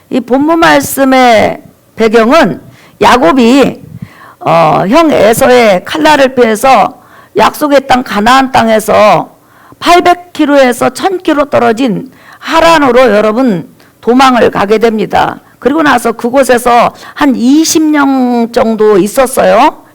이 본문 말씀의 배경은 야곱이 형 에서의 칼날을 피해서 약속의 땅 가나안 땅에서 800km에서 1000km 떨어진 하란으로 여러분 도망을 가게 됩니다. 그리고 나서 그곳에서 한 20년 정도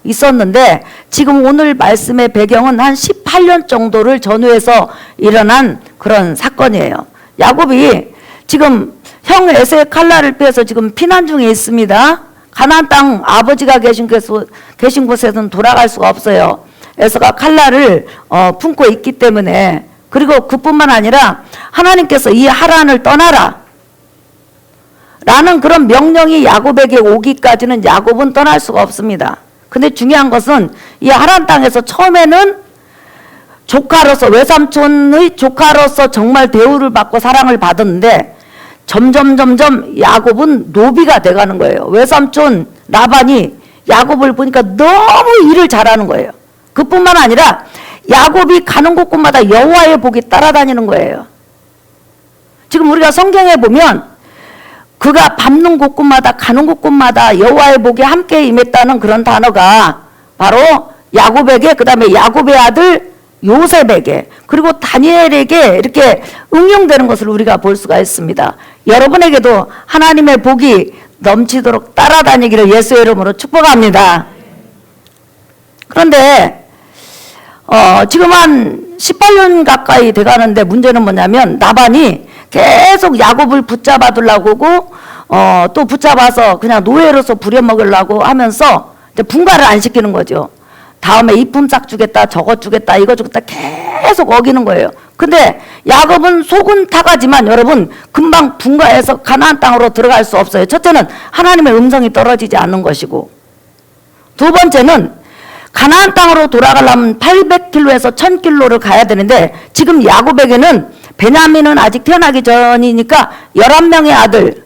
있었는데 지금 오늘 말씀의 배경은 한 18년 정도를 전후해서 일어난 그런 사건이에요. 야곱이 지금 형 에서의 칼날을 피해서 지금 피난 중에 있습니다. 가나안 땅 아버지가 계신 곳에서는 돌아갈 수가 없어요. 에서가 칼날을 품고 있기 때문에. 그리고 그뿐만 아니라 하나님께서 이 하란을 떠나라 라는 그런 명령이 야곱에게 오기까지는 야곱은 떠날 수가 없습니다. 근데 중요한 것은 이 하란 땅에서 처음에는 조카로서, 외삼촌의 조카로서 정말 대우를 받고 사랑을 받았는데 점점 야곱은 노비가 돼가는 거예요. 외삼촌 라반이 야곱을 보니까 너무 일을 잘하는 거예요. 그뿐만 아니라 야곱이 가는 곳곳마다 여호와의 복이 따라다니는 거예요. 지금 우리가 성경에 보면 그가 밟는 곳곳마다 가는 곳곳마다 여호와의 복이 함께 임했다는 그런 단어가 바로 야곱에게, 그 다음에 야곱의 아들 요셉에게, 그리고 다니엘에게 이렇게 응용되는 것을 우리가 볼 수가 있습니다. 여러분에게도 하나님의 복이 넘치도록 따라다니기를 예수의 이름으로 축복합니다. 그런데 지금 한 18년 가까이 돼가는데 문제는 뭐냐면 나반이 계속 야곱을 붙잡아 두려고 하고 또 붙잡아서 그냥 노예로서 부려먹으려고 하면서 이제 분가를 안 시키는 거죠. 다음에 이 품삯 주겠다, 저것 주겠다, 이거 주겠다 계속 어기는 거예요. 근데 야곱은 속은 타가지만 여러분 금방 분가해서 가나안 땅으로 들어갈 수 없어요. 첫째는 하나님의 음성이 떨어지지 않는 것이고, 두 번째는 가나안 땅으로 돌아가려면 800km에서 1000km를 가야 되는데 지금 야곱에게는 베냐민은 아직 태어나기 전이니까 11명의 아들,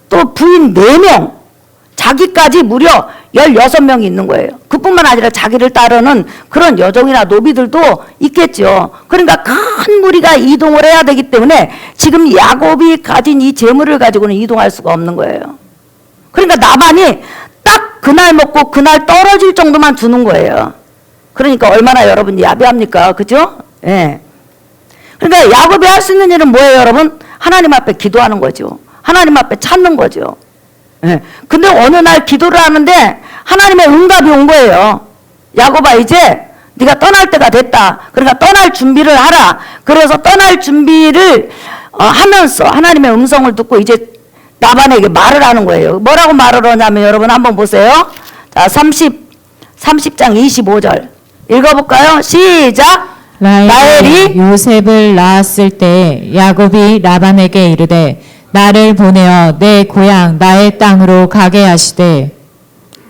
또 부인 4명, 자기까지 무려 16명이 있는 거예요. 그뿐만 아니라 자기를 따르는 그런 여종이나 노비들도 있겠죠. 그러니까 큰 무리가 이동을 해야 되기 때문에 지금 야곱이 가진 이 재물을 가지고는 이동할 수가 없는 거예요. 그러니까 나반이 딱 그날 먹고 그날 떨어질 정도만 주는 거예요. 그러니까 얼마나 여러분 야비합니까? 그죠? 예. 그러니까 야곱이 할 수 있는 일은 뭐예요, 여러분? 하나님 앞에 기도하는 거죠. 하나님 앞에 찾는 거죠. 예. 근데 어느 날 기도를 하는데 하나님의 응답이 온 거예요. 야곱아, 이제 네가 떠날 때가 됐다. 그러니까 떠날 준비를 하라. 그래서 떠날 준비를 하면서 하나님의 음성을 듣고 이제 나반에게 말을 하는 거예요. 뭐라고 말을 하냐면 여러분 한번 보세요. 자, 30장 25절 읽어볼까요? 시작. 라헬이 요셉을 낳았을 때 야곱이 라반에게 이르되 나를 보내어 내 고향 나의 땅으로 가게 하시되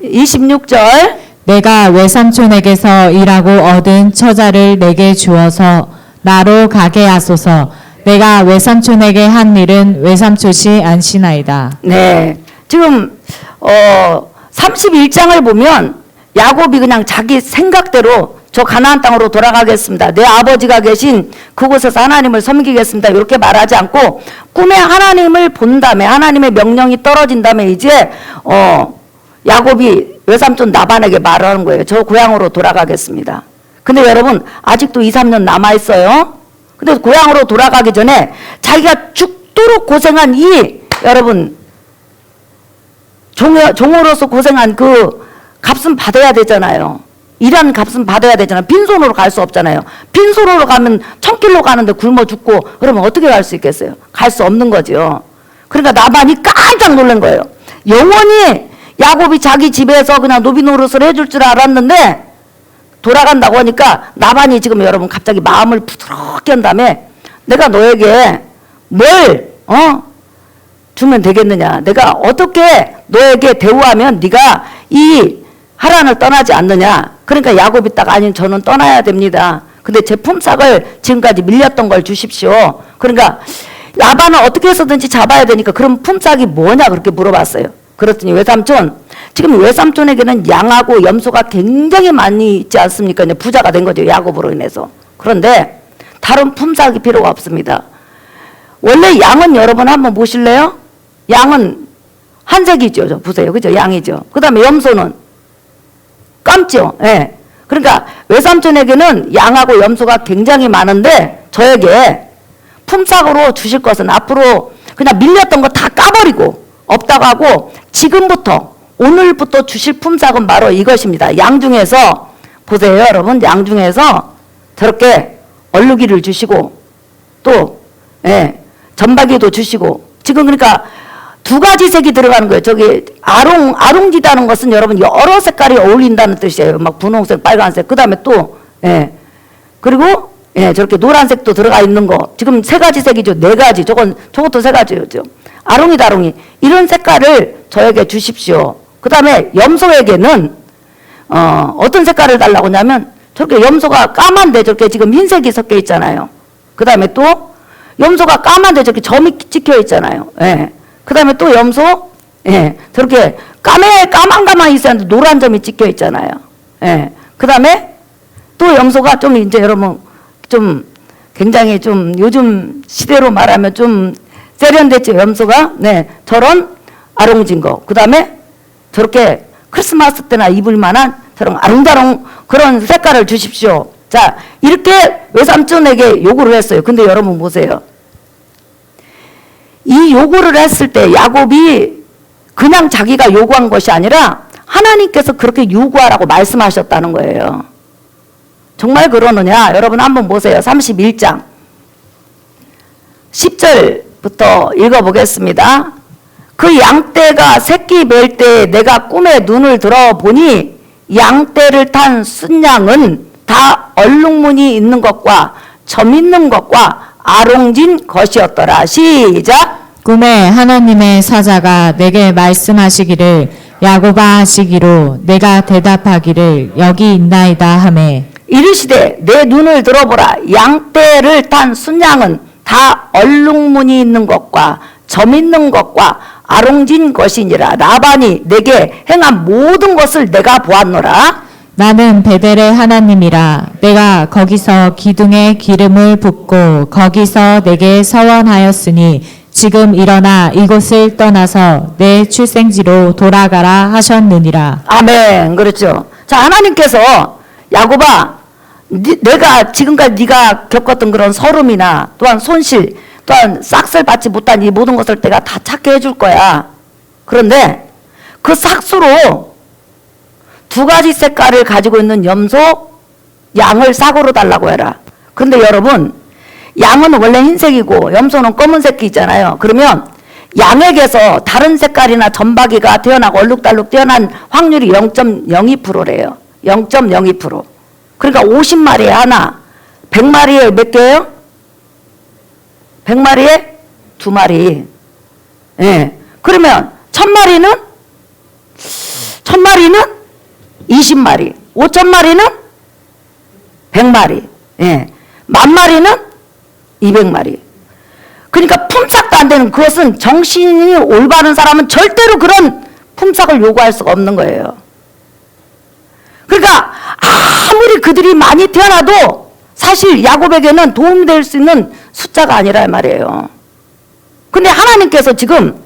26절 내가 외삼촌에게서 일하고 얻은 처자를 내게 주어서 나로 가게 하소서. 내가 외삼촌에게 한 일은 외삼촌이 안시나이다. 네, 지금 31장을 보면 야곱이 그냥 자기 생각대로 저 가나안 땅으로 돌아가겠습니다. 내 아버지가 계신 그곳에서 하나님을 섬기겠습니다. 이렇게 말하지 않고 꿈에 하나님을 본 다음에 하나님의 명령이 떨어진 다음에 이제 야곱이 외삼촌 나반에게 말하는 거예요. 저 고향으로 돌아가겠습니다. 근데 여러분 아직도 2, 3년 남아있어요. 근데 고향으로 돌아가기 전에 자기가 죽도록 고생한 여러분 종으로서 고생한 그 값은 받아야 되잖아요. 일한 값은 받아야 되잖아요. 빈손으로 갈 수 없잖아요. 빈손으로 가면 1000km 가는데 굶어 죽고 그러면 어떻게 갈 수 있겠어요? 갈 수 없는 거죠. 그러니까 나반이 깜짝 놀란 거예요. 영원히 야곱이 자기 집에서 그냥 노비 노릇을 해줄 줄 알았는데 돌아간다고 하니까 나반이 지금 여러분 갑자기 마음을 부드럽게 한 다음에 내가 너에게 뭘 주면 되겠느냐, 내가 어떻게 너에게 대우하면 네가 이 하란을 떠나지 않느냐. 그러니까 야곱이 딱 아니 저는 떠나야 됩니다. 근데 제 품삯을 지금까지 밀렸던 걸 주십시오. 그러니까 라반은 어떻게 해서든지 잡아야 되니까 그럼 품삯이 뭐냐 그렇게 물어봤어요. 그랬더니 외삼촌, 지금 외삼촌에게는 양하고 염소가 굉장히 많이 있지 않습니까? 이제 부자가 된 거죠, 야곱으로 인해서. 그런데 다른 품삯이 필요가 없습니다. 원래 양은 여러분 한번 보실래요? 양은 한색이죠. 저 보세요. 그죠? 양이죠. 그 다음에 염소는 감죠. 예. 그러니까 외삼촌에게는 양하고 염소가 굉장히 많은데 저에게 품삯으로 주실 것은 앞으로 그냥 밀렸던 거 다 까버리고 없다고 하고 지금부터 오늘부터 주실 품삯은 바로 이것입니다. 양 중에서 보세요 여러분, 양 중에서 저렇게 얼룩이를 주시고 또 점박이도 주시고, 지금 그러니까 두 가지 색이 들어가는 거예요. 저기 아롱지다는 것은 여러분 여러 색깔이 어울린다는 뜻이에요. 막 분홍색, 빨간색, 그 다음에 또 그리고 저렇게 노란색도 들어가 있는 거. 지금 세 가지 색이죠. 네 가지. 저것도 세 가지죠. 아롱이 다롱이 이런 색깔을 저에게 주십시오. 그 다음에 염소에게는 어떤 색깔을 달라고 하냐면 저렇게 염소가 까만데 저렇게 지금 흰색이 섞여 있잖아요. 그 다음에 또 염소가 까만데 저렇게 점이 찍혀 있잖아요. 그 다음에 또 염소 저렇게 까만 있었는데 노란 점이 찍혀 있잖아요. 그 다음에 또 염소가 좀 이제 여러분 좀 굉장히 좀 요즘 시대로 말하면 좀 세련됐죠. 염소가 저런 아롱진 거. 그 다음에 저렇게 크리스마스 때나 입을 만한 저런 아롱다롱 그런 색깔을 주십시오. 자, 이렇게 외삼촌에게 요구를 했어요. 근데 여러분 보세요. 이 요구를 했을 때 야곱이 그냥 자기가 요구한 것이 아니라 하나님께서 그렇게 요구하라고 말씀하셨다는 거예요. 정말 그러느냐? 여러분 한번 보세요. 31장 10절부터 읽어보겠습니다. 그 양떼가 새끼 멜 때 내가 꿈에 눈을 들어보니 양떼를 탄 순양은 다 얼룩무늬 있는 것과 점 있는 것과 아롱진 것이었더라. 시작. 꿈에 하나님의 사자가 내게 말씀하시기를 야곱아 하시기로 내가 대답하기를 여기 있나이다 하매 이르시되 내 눈을 들어보라. 양떼를 탄 순양은 다 얼룩무늬 있는 것과 점 있는 것과 아롱진 것이니라. 라반이 내게 행한 모든 것을 내가 보았노라. 나는 베델의 하나님이라. 내가 거기서 기둥에 기름을 붓고 거기서 내게 서원하였으니 지금 일어나 이곳을 떠나서 내 출생지로 돌아가라 하셨느니라. 아멘. 그렇죠. 자, 하나님께서 야곱아, 내가 지금까지 네가 겪었던 그런 서름이나 또한 손실, 또한 싹쓸 받지 못한 이 모든 것을 내가 다 찾게 해줄 거야. 그런데 그 싹수로 두 가지 색깔을 가지고 있는 염소, 양을 싹으로 달라고 해라. 그런데 여러분, 양은 원래 흰색이고 염소는 검은색이 있잖아요. 그러면 양에게서 다른 색깔이나 점박이가 태어나고 얼룩달룩 태어난 확률이 0.02%래요. 0.02%. 그러니까 50마리에 하나, 100마리에 몇 개예요? 100마리에 2마리. 그러면 1000마리는 20마리, 5000마리는 100마리, 10,000마리는 200마리. 그러니까 품삯도 안 되는, 그것은 정신이 올바른 사람은 절대로 그런 품삯을 요구할 수가 없는 거예요. 그러니까 아무리 그들이 많이 태어나도 사실 야곱에게는 도움이 될 수 있는 숫자가 아니라 말이에요. 근데 하나님께서 지금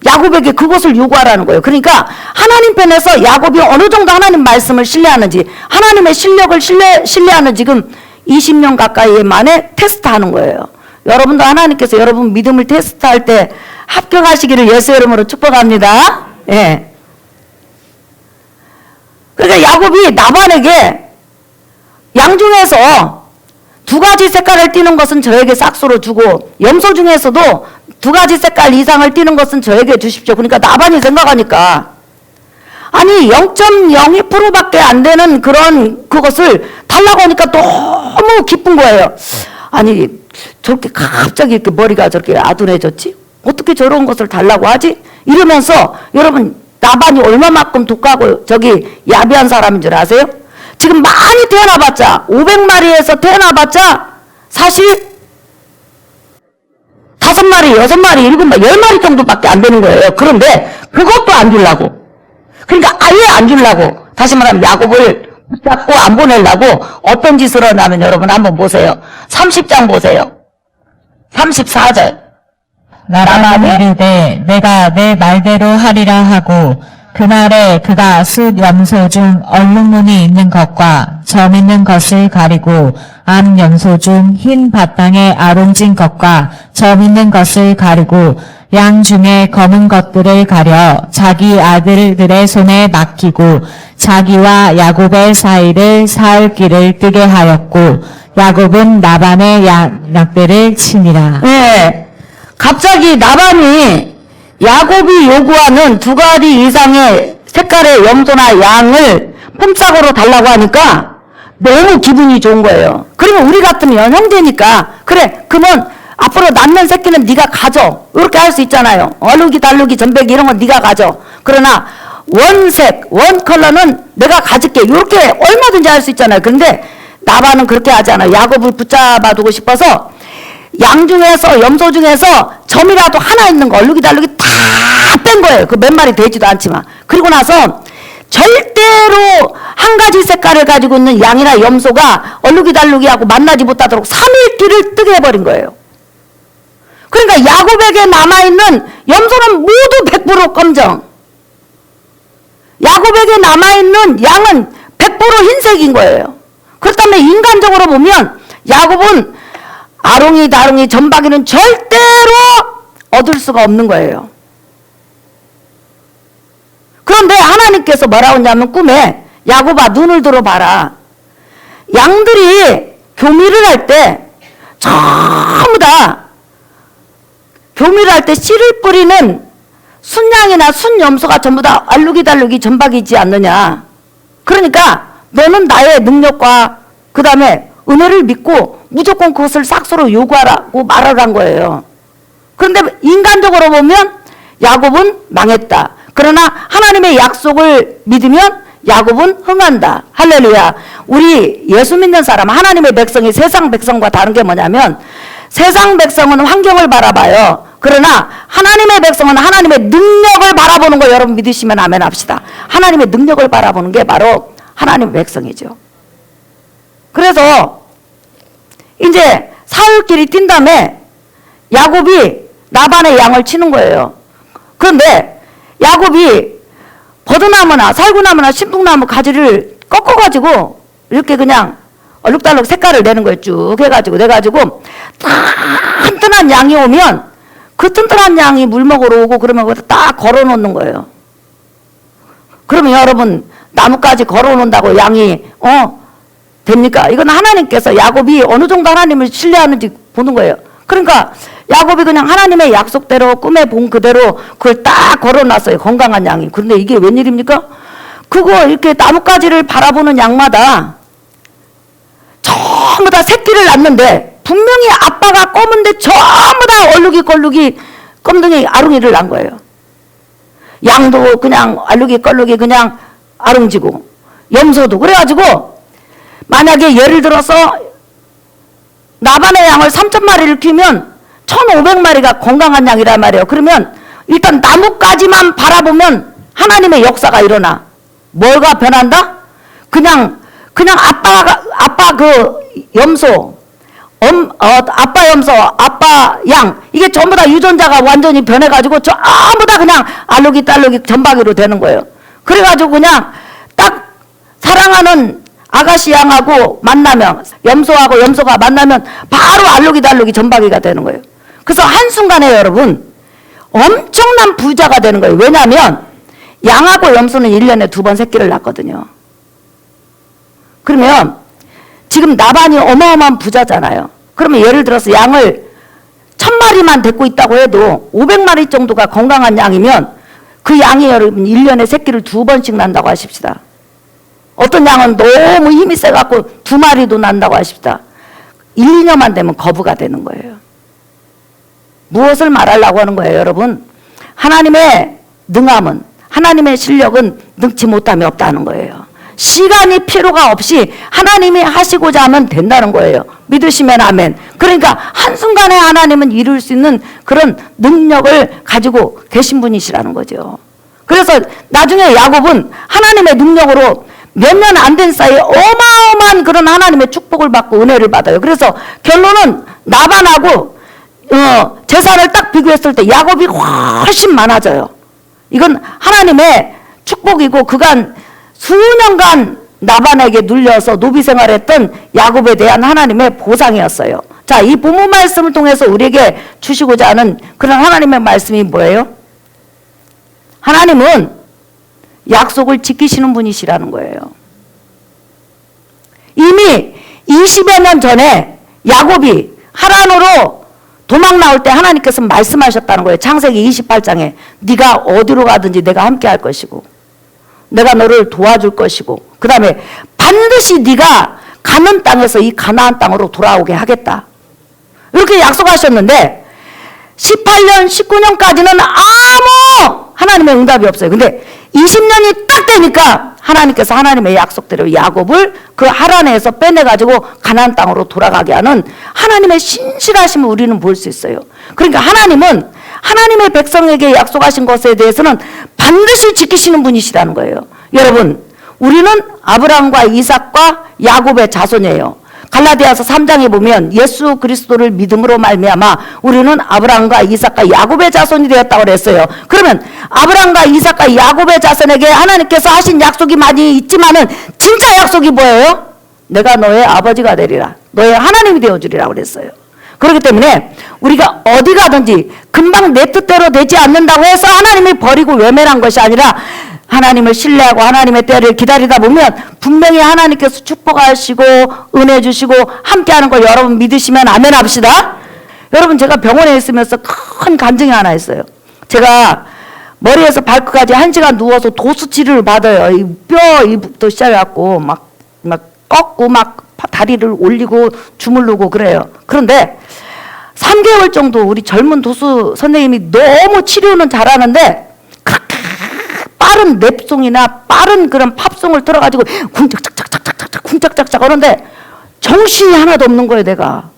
야곱에게 그것을 요구하라는 거예요. 그러니까 하나님 편에서 야곱이 어느 정도 하나님 말씀을 신뢰하는지, 하나님의 실력을 신뢰하는 지금 20년 가까이 만에 테스트하는 거예요. 여러분도 하나님께서 여러분 믿음을 테스트할 때 합격하시기를 예수의 이름으로 축복합니다. 그러니까 야곱이 나반에게 양 중에서 두 가지 색깔을 띠는 것은 저에게 싹수로 주고 염소 중에서도 두 가지 색깔 이상을 띠는 것은 저에게 주십시오. 그러니까 나반이 생각하니까 아니 0.02%밖에 안 되는 그런 그것을 달라고 하니까 너무 기쁜 거예요. 아니 저렇게 갑자기 이렇게 머리가 저렇게 아둔해졌지? 어떻게 저런 것을 달라고 하지? 이러면서 여러분 나반이 얼마만큼 독하고 저기 야비한 사람인 줄 아세요? 지금 많이 태어나봤자 500마리에서 태어나봤자 사실 5마리, 6마리, 7마리, 10마리 정도밖에 안 되는 거예요. 그런데 그것도 안 주려고. 그러니까 아예 안 주려고. 다시 말하면 야곱을 붙잡고 안 보내려고 어떤 짓을 하냐면 여러분 한번 보세요. 30장 보세요. 34절. 라반이 이르되 내가 내 말대로 하리라 하고 그날에 그가 숫 염소 중 얼룩무늬 있는 것과 점 있는 것을 가리고 암 염소 중 흰 바탕에 아롱진 것과 점 있는 것을 가리고 양 중에 검은 것들을 가려 자기 아들들의 손에 맡기고 자기와 야곱의 사이를 사흘길을 뜨게 하였고 야곱은 라반의 양락들을 치니라. 네. 갑자기 라반이 야곱이 요구하는 2가지 이상의 색깔의 염소나 양을 폼짝으로 달라고 하니까 너무 기분이 좋은 거예요. 그러면 우리 같으면 형제니까 그래 그러면 앞으로 낳는 새끼는 네가 가져 이렇게 할 수 있잖아요. 얼룩이 달룩이 전배기 이런 건 네가 가져. 그러나 원색 원 컬러는 내가 가질게 이렇게 얼마든지 할 수 있잖아요. 그런데 라반은 그렇게 하지 않아요. 야곱을 붙잡아두고 싶어서 양 중에서 염소 중에서 점이라도 하나 있는 거 얼룩이 달룩이 다 뺀 거예요. 그 몇 마리 되지도 않지만. 그리고 나서 절대로 한 가지 색깔을 가지고 있는 양이나 염소가 얼룩이 달룩이하고 만나지 못하도록 3일 길을 뜨게 해버린 거예요. 그러니까 야곱에게 남아있는 염소는 모두 100% 검정, 야곱에게 남아있는 양은 100% 흰색인 거예요. 그렇다면 인간적으로 보면 야곱은 아롱이 다롱이 점박이는 절대로 얻을 수가 없는 거예요. 그런데 하나님께서 뭐라고 했냐면 꿈에 야곱아 눈을 들어봐라. 양들이 교미를 할 때 전부 다 교미를 할 때 씨를 뿌리는 순양이나 순염소가 전부 다 알루기 달루기 점박이지 않느냐. 그러니까 너는 나의 능력과 그 다음에 은혜를 믿고 무조건 그것을 싹수로 요구하라고 말을 한 거예요. 그런데 인간적으로 보면 야곱은 망했다. 그러나 하나님의 약속을 믿으면 야곱은 흥한다. 할렐루야. 우리 예수 믿는 사람, 하나님의 백성이 세상 백성과 다른 게 뭐냐면 세상 백성은 환경을 바라봐요. 그러나 하나님의 백성은 하나님의 능력을 바라보는 거 여러분 믿으시면 아멘 합시다. 하나님의 능력을 바라보는 게 바로 하나님의 백성이죠. 그래서 이제 사흘길이 뛴 다음에 야곱이 라반의 양을 치는 거예요. 그런데 야곱이 버드나무나 살구나무나 신풍나무 가지를 꺾어가지고 이렇게 그냥 얼룩달룩 색깔을 내는 거예요. 쭉 해가지고 내가지고 튼튼한 양이 오면 그 튼튼한 양이 물 먹으러 오고 그러면 거기다 딱 걸어 놓는 거예요. 그러면 여러분 나뭇가지 걸어 놓는다고 양이 됩니까? 이건 하나님께서 야곱이 어느 정도 하나님을 신뢰하는지 보는 거예요. 그러니까 야곱이 그냥 하나님의 약속대로 꿈에 본 그대로 그걸 딱 걸어놨어요. 건강한 양이. 그런데 이게 웬일입니까? 그거 이렇게 나뭇가지를 바라보는 양마다 전부 다 새끼를 낳는데 분명히 아빠가 검은데 전부 다 얼룩이 검둥이 아롱이를 낳은 거예요. 양도 그냥 알룩이 껄룩이 그냥 아롱지고 염소도 그래가지고 만약에 예를 들어서 라반의 양을 3,000마리를 키우면 1,500마리가 건강한 양이란 말이에요. 그러면 일단 나뭇가지만 바라보면 하나님의 역사가 일어나. 뭐가 변한다? 그냥 아빠 그 염소, 아빠 염소, 아빠 양 이게 전부 다 유전자가 완전히 변해가지고 전부 다 그냥 알루기 딸루기 전박이로 되는 거예요. 그래가지고 그냥 딱 사랑하는 아가씨 양하고 만나면 염소하고 염소가 만나면 바로 알루기 달루기 전박이가 되는 거예요. 그래서 한순간에 여러분 엄청난 부자가 되는 거예요. 왜냐하면 양하고 염소는 1년에 2번 새끼를 낳거든요. 그러면 지금 나반이 어마어마한 부자잖아요. 그러면 예를 들어서 양을 1,000마리만 데리고 있다고 해도 500마리 정도가 건강한 양이면 그 양이 여러분 1년에 새끼를 2번씩 낳는다고 하십시다. 어떤 양은 너무 힘이 세갖고 2마리도 낳는다고 하십시다. 1, 2년만 되면 거부가 되는 거예요. 무엇을 말하려고 하는 거예요, 여러분? 하나님의 능함은, 하나님의 실력은 능치 못함이 없다는 거예요. 시간이 필요가 없이 하나님이 하시고자 하면 된다는 거예요. 믿으시면 아멘. 그러니까 한순간에 하나님은 이룰 수 있는 그런 능력을 가지고 계신 분이시라는 거죠. 그래서 나중에 야곱은 하나님의 능력으로 몇 년 안 된 사이에 어마어마한 그런 하나님의 축복을 받고 은혜를 받아요. 그래서 결론은 라반하고 재산을 딱 비교했을 때 야곱이 훨씬 많아져요. 이건 하나님의 축복이고 그간 수년간 라반에게 눌려서 노비 생활했던 야곱에 대한 하나님의 보상이었어요. 자, 이 본문 말씀을 통해서 우리에게 주시고자 하는 그런 하나님의 말씀이 뭐예요? 하나님은 약속을 지키시는 분이시라는 거예요. 이미 20여 년 전에 야곱이 하란으로 도망 나올 때 하나님께서 말씀하셨다는 거예요. 창세기 28장에 네가 어디로 가든지 내가 함께 할 것이고 내가 너를 도와줄 것이고 그 다음에 반드시 네가 가는 땅에서 이 가나안 땅으로 돌아오게 하겠다. 이렇게 약속하셨는데 18년, 19년까지는 아무 하나님의 응답이 없어요. 근데 20년이 딱 되니까 하나님께서 하나님의 약속대로 야곱을 그 하란에서 빼내가지고 가나안 땅으로 돌아가게 하는 하나님의 신실하심을 우리는 볼 수 있어요. 그러니까 하나님은 하나님의 백성에게 약속하신 것에 대해서는 반드시 지키시는 분이시라는 거예요. 여러분, 우리는 아브라함과 이삭과 야곱의 자손이에요. 갈라디아서 3장에 보면 예수 그리스도를 믿음으로 말미암아 우리는 아브라함과 이삭과 야곱의 자손이 되었다고 그랬어요. 그러면 아브라함과 이삭과 야곱의 자손에게 하나님께서 하신 약속이 많이 있지만은 진짜 약속이 뭐예요? 내가 너의 아버지가 되리라. 너의 하나님이 되어주리라 그랬어요. 그렇기 때문에 우리가 어디 가든지 금방 내 뜻대로 되지 않는다고 해서 하나님이 버리고 외면한 것이 아니라 하나님을 신뢰하고 하나님의 때를 기다리다 보면 분명히 하나님께서 축복하시고 은혜 주시고 함께하는 걸 여러분 믿으시면 아멘 합시다. 여러분, 제가 병원에 있으면서 큰 간증이 하나 있어요. 제가 머리에서 발끝까지 1시간 누워서 도수 치료를 받아요. 이 뼈 이부터 시작해갖고 막 꺾고 막 다리를 올리고 주물르고 그래요. 그런데 3개월 정도 우리 젊은 도수 선생님이 너무 치료는 잘하는데 그렇게 빠른 랩송이나 빠른 그런 팝송을 들어가지고 쿵짝짝짝짝짝짝 쿵짝짝짝 하는데 정신이 하나도 없는 거예요. 내가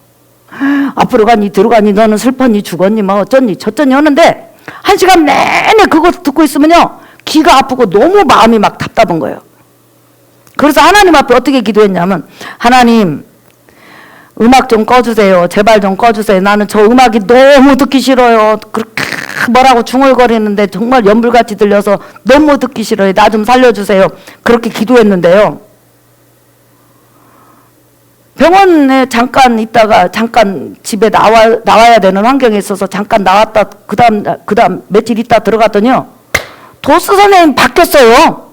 앞으로 가니 뒤로 가니 너는 슬펐니 죽었니 뭐 어쩌니 저쩌니 하는데 1시간 내내 그거 듣고 있으면요 귀가 아프고 너무 마음이 막 답답한 거예요. 그래서 하나님 앞에 어떻게 기도했냐면 하나님 음악 좀 꺼주세요. 제발 좀 꺼주세요. 나는 저 음악이 너무 듣기 싫어요. 그렇게 뭐라고 중얼거리는데 정말 연불같이 들려서 너무 듣기 싫어요. 나 좀 살려주세요. 그렇게 기도했는데요. 병원에 잠깐 있다가 잠깐 집에 나와야 되는 환경에 있어서 잠깐 나왔다 그 다음 며칠 있다 들어갔더니요. 도수 선생님 바뀌었어요.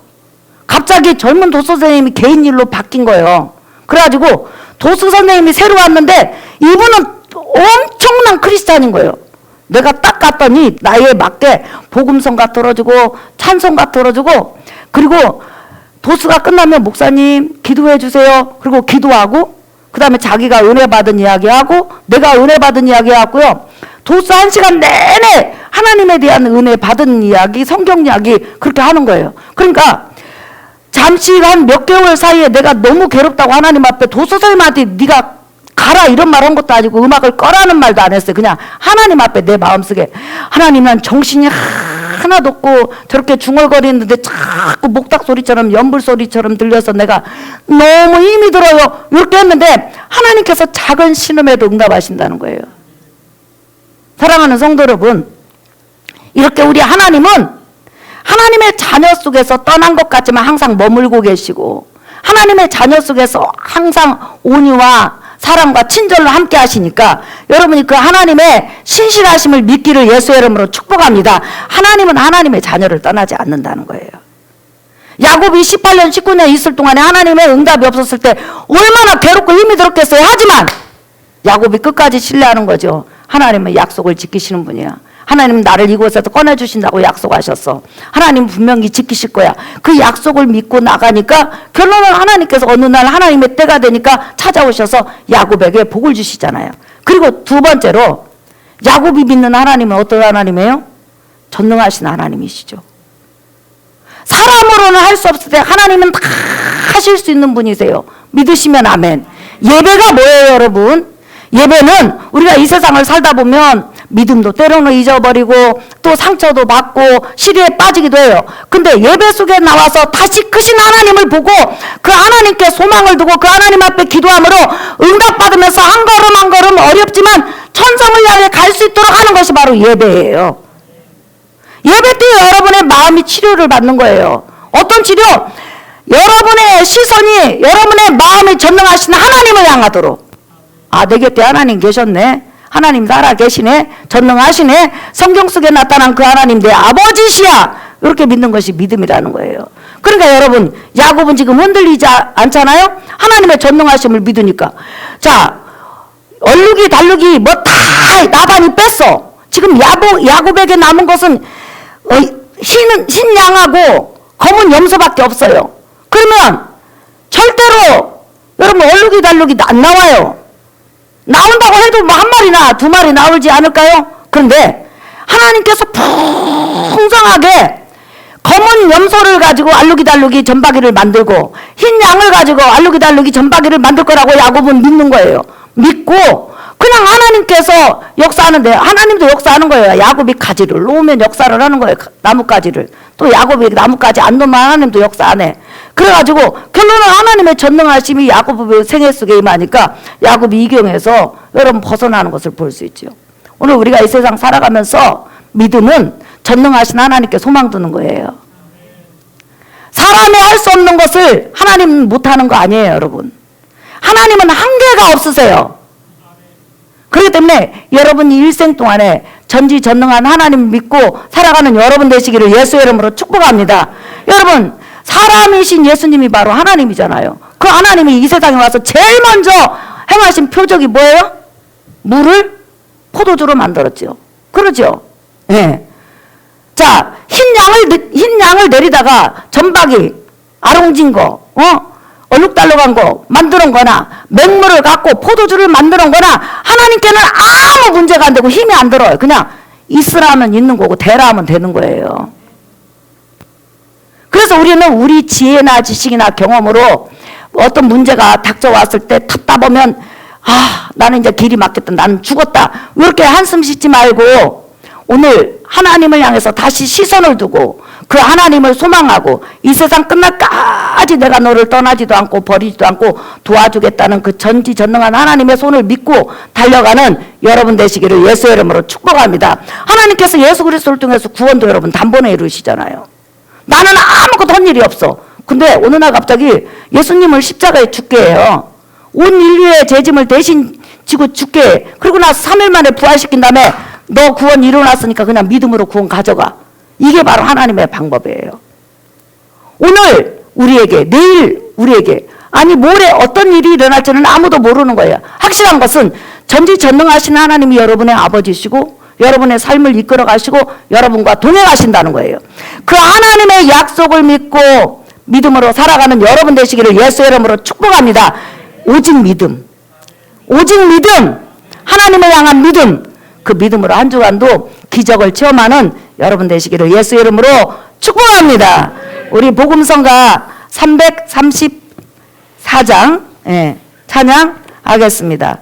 갑자기 젊은 도수 선생님이 개인 일로 바뀐 거예요. 그래가지고 도수 선생님이 새로 왔는데 이분은 엄청난 크리스찬인 거예요. 내가 딱 갔더니 나이에 맞게 복음성가 들어주고 찬송가 들어주고 그리고 도수가 끝나면 목사님 기도해 주세요. 그리고 기도하고 그 다음에 자기가 은혜 받은 이야기하고 내가 은혜 받은 이야기하고요. 도수 1시간 내내 하나님에 대한 은혜 받은 이야기 성경 이야기 그렇게 하는 거예요. 그러니까 잠시 한 몇 개월 사이에 내가 너무 괴롭다고 하나님 앞에 도수 선생님한테 네가 가라 이런 말 한 것도 아니고 음악을 꺼라는 말도 안 했어요. 그냥 하나님 앞에 내 마음속에 하나님 난 정신이 하나도 없고 저렇게 중얼거리는데 자꾸 목탁 소리처럼 연불 소리처럼 들려서 내가 너무 힘이 들어요. 이렇게 했는데 하나님께서 작은 신음에도 응답하신다는 거예요. 사랑하는 성도 여러분, 이렇게 우리 하나님은 하나님의 자녀 속에서 떠난 것 같지만 항상 머물고 계시고 하나님의 자녀 속에서 항상 온유와 사랑과 친절로 함께 하시니까 여러분이 그 하나님의 신실하심을 믿기를 예수의 이름으로 축복합니다. 하나님은 하나님의 자녀를 떠나지 않는다는 거예요. 야곱이 18년 19년 있을 동안에 하나님의 응답이 없었을 때 얼마나 괴롭고 힘이 들었겠어요. 하지만 야곱이 끝까지 신뢰하는 거죠. 하나님은 약속을 지키시는 분이야. 하나님은 나를 이곳에서 꺼내주신다고 약속하셨어. 하나님은 분명히 지키실 거야. 그 약속을 믿고 나가니까 결론은 하나님께서 어느 날 하나님의 때가 되니까 찾아오셔서 야곱에게 복을 주시잖아요. 그리고 두 번째로 야곱이 믿는 하나님은 어떤 하나님이에요? 전능하신 하나님이시죠. 사람으로는 할 수 없을 때 하나님은 다 하실 수 있는 분이세요. 믿으시면 아멘. 예배가 뭐예요, 여러분? 예배는 우리가 이 세상을 살다 보면 믿음도 때로는 잊어버리고 또 상처도 받고 시리에 빠지기도 해요. 근데 예배 속에 나와서 다시 크신 하나님을 보고 그 하나님께 소망을 두고 그 하나님 앞에 기도함으로 응답받으면서 한 걸음 한 걸음 어렵지만 천성을 향해 갈 수 있도록 하는 것이 바로 예배예요. 예배 때 여러분의 마음이 치료를 받는 거예요. 어떤 치료? 여러분의 시선이 여러분의 마음이 전능하신 하나님을 향하도록. 아, 내 곁에 하나님 계셨네. 하나님 살아 계시네. 전능하시네. 성경 속에 나타난 그 하나님 내 아버지시야. 이렇게 믿는 것이 믿음이라는 거예요. 그러니까 여러분, 야곱은 지금 흔들리지 않잖아요. 하나님의 전능하심을 믿으니까. 자, 얼룩이 달룩이 뭐 다 나단이 뺐어. 지금 야곱에게 남은 것은 흰 양하고 검은 염소밖에 없어요. 그러면 절대로 여러분 얼룩이 달룩이 안 나와요. 나온다고 해도 뭐 한 마리나 두 마리 나오지 않을까요? 그런데 하나님께서 풍성하게 검은 염소를 가지고 알루기달루기 전바기를 만들고 흰 양을 가지고 알루기달루기 전바기를 만들 거라고 야곱은 믿는 거예요. 믿고 그냥 하나님께서 역사하는데 하나님도 역사하는 거예요. 야곱이 가지를 놓으면 역사를 하는 거예요. 나뭇가지를. 또 야곱이 나뭇가지 안 놓으면 하나님도 역사 안 해. 그래가지고 결론은 하나님의 전능하심이 야곱의 생애 속에 임하니까 야곱이 이경에서 여러분 벗어나는 것을 볼 수 있죠. 오늘 우리가 이 세상 살아가면서 믿음은 전능하신 하나님께 소망 두는 거예요. 사람이 할 수 없는 것을 하나님은 못하는 거 아니에요, 여러분. 하나님은 한계가 없으세요. 그렇기 때문에 여러분이 일생 동안에 전지전능한 하나님을 믿고 살아가는 여러분 되시기를 예수의 이름으로 축복합니다. 여러분, 사람이신 예수님이 바로 하나님이잖아요. 그 하나님이 이 세상에 와서 제일 먼저 행하신 표적이 뭐예요? 물을 포도주로 만들었죠. 그러죠? 예. 네. 자, 흰 양을 내리다가 전박이 아롱진 거, 얼룩달룩한 거 만드는 거나 맹물을 갖고 포도주를 만드는 거나 하나님께는 아무 문제가 안 되고 힘이 안 들어요. 그냥 있으라면 있는 거고 되라 하면 되는 거예요. 그래서 우리는 우리 지혜나 지식이나 경험으로 어떤 문제가 닥쳐왔을 때 탔다 보면 나는 이제 길이 막혔다. 나는 죽었다. 이렇게 한숨 쉬지 말고 오늘 하나님을 향해서 다시 시선을 두고 그 하나님을 소망하고 이 세상 끝날까지 내가 너를 떠나지도 않고 버리지도 않고 도와주겠다는 그 전지전능한 하나님의 손을 믿고 달려가는 여러분 되시기를 예수의 이름으로 축복합니다. 하나님께서 예수 그리스도를 통해서 구원도 여러분 단번에 이루시잖아요. 나는 아무것도 한 일이 없어. 근데 어느 날 갑자기 예수님을 십자가에 죽게 해요. 온 인류의 죄짐을 대신 지고 죽게 해. 그리고 나서 3일 만에 부활시킨 다음에 너 구원 이루어놨으니까 그냥 믿음으로 구원 가져가. 이게 바로 하나님의 방법이에요. 오늘 우리에게, 내일 우리에게, 아니 모레 어떤 일이 일어날지는 아무도 모르는 거예요. 확실한 것은 전지전능하신 하나님이 여러분의 아버지시고 여러분의 삶을 이끌어 가시고 여러분과 동행하신다는 거예요. 그 하나님의 약속을 믿고 믿음으로 살아가는 여러분 되시기를 예수의 이름으로 축복합니다. 오직 믿음, 하나님을 향한 믿음, 그 믿음으로 한 주간도 기적을 체험하는 여러분 되시기를 예수의 이름으로 축복합니다. 우리 복음성가 334장 찬양하겠습니다.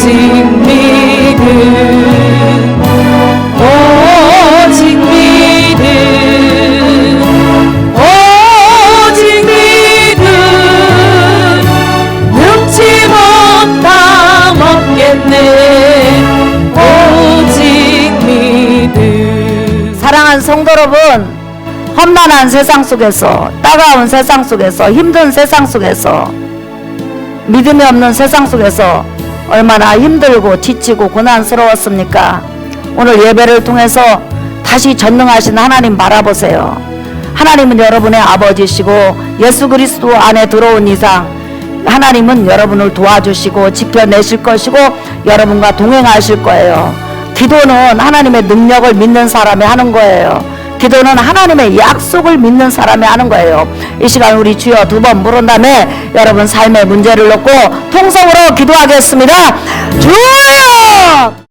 믿음 오직 믿음 오직 믿음 능치 못함 없겠네 오직 믿음. 사랑하는 성도 여러분, 험난한 세상 속에서, 따가운 세상 속에서, 힘든 세상 속에서, 믿음이 없는 세상 속에서 얼마나 힘들고 지치고 고난스러웠습니까? 오늘 예배를 통해서 다시 전능하신 하나님 바라보세요. 하나님은 여러분의 아버지시고 예수 그리스도 안에 들어온 이상 하나님은 여러분을 도와주시고 지켜내실 것이고 여러분과 동행하실 거예요. 기도는 하나님의 능력을 믿는 사람이 하는 거예요. 기도는 하나님의 약속을 믿는 사람이 하는 거예요. 이 시간 우리 주여 두 번 부른 다음에 여러분 삶의 문제를 놓고 통성으로 기도하겠습니다. 주여!